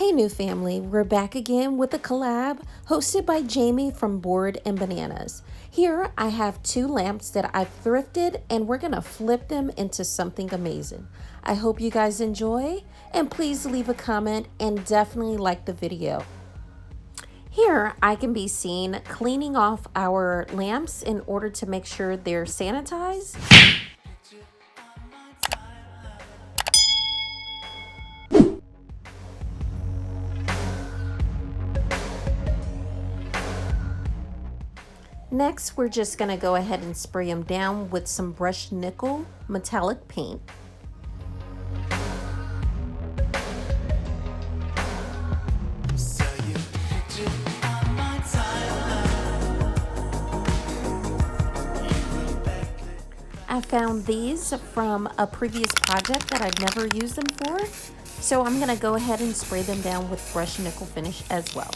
Hey new family, we're back again with a collab hosted by Jaime from Board and Bananas. Here I have two lamps that I've thrifted and we're gonna flip them into something amazing. I hope you guys enjoy and please leave a comment and definitely like the video. Here I can be seen cleaning off our lamps in order to make sure they're sanitized. Next, we're just going to go ahead and spray them down with some brushed nickel metallic paint. I found these from a previous project that I've never used them for, so I'm going to go ahead and spray them down with brushed nickel finish as well.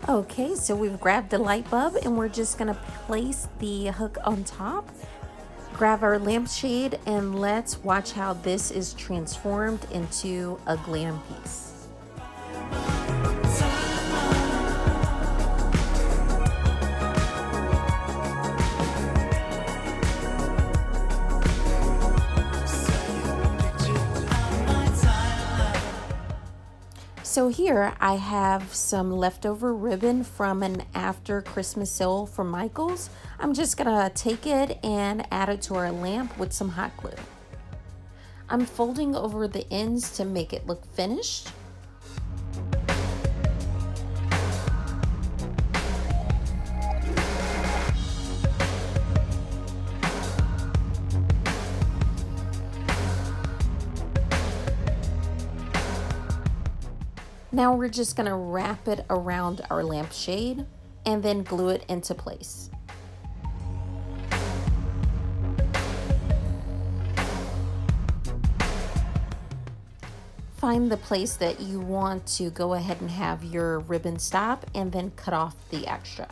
Okay, so we've grabbed the light bulb and we're just gonna place the hook on top, grab our lampshade, and let's watch how this is transformed into a glam piece. So here I have some leftover ribbon from an after Christmas sale from Michael's. I'm just gonna take it and add it to our lamp with some hot glue. I'm folding over the ends to make it look finished. Now we're just gonna wrap it around our lampshade and then glue it into place. Find the place that you want to go ahead and have your ribbon stop and then cut off the extra.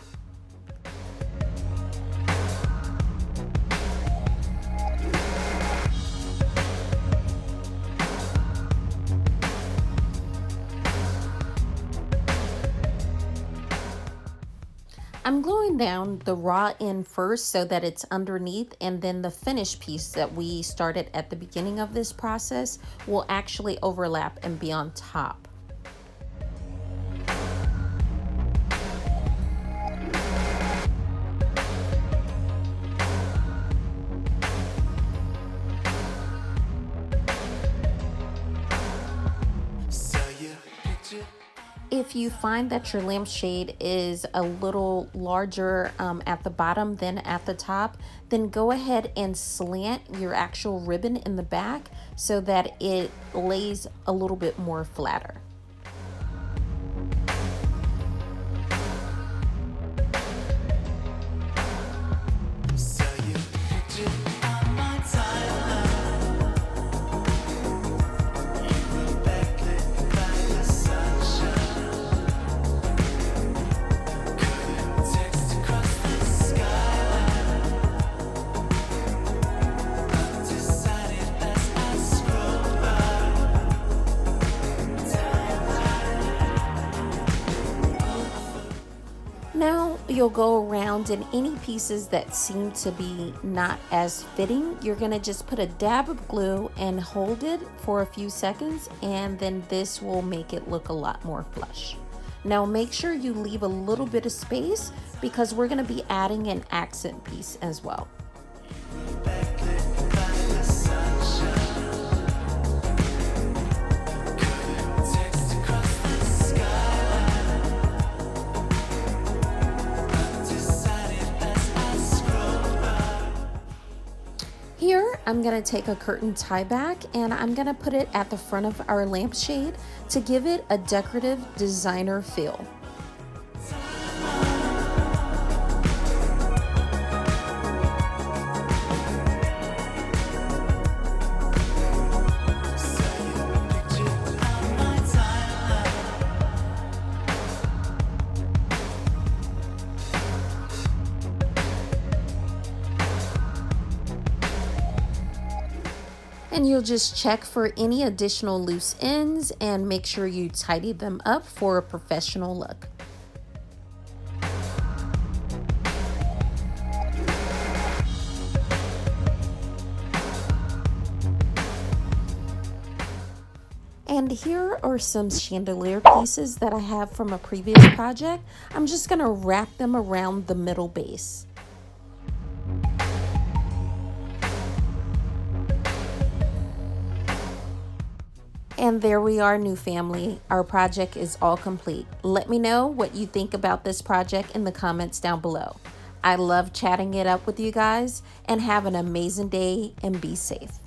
I'm gluing down the raw end first so that it's underneath, and then the finished piece that we started at the beginning of this process will actually overlap and be on top. If you find that your lampshade is a little larger at the bottom than at the top, then go ahead and slant your actual ribbon in the back so that it lays a little bit more flatter. Now you'll go around, and any pieces that seem to be not as fitting, you're gonna just put a dab of glue and hold it for a few seconds, and then this will make it look a lot more flush. Now make sure you leave a little bit of space because we're gonna be adding an accent piece as well. I'm gonna take a curtain tie back and I'm gonna put it at the front of our lampshade to give it a decorative designer feel. And you'll just check for any additional loose ends and make sure you tidy them up for a professional look. And here are some chandelier pieces that I have from a previous project. I'm just gonna wrap them around the middle base. And there we are, new family. Our project is all complete. Let me know what you think about this project in the comments down below. I love chatting it up with you guys, and have an amazing day and be safe.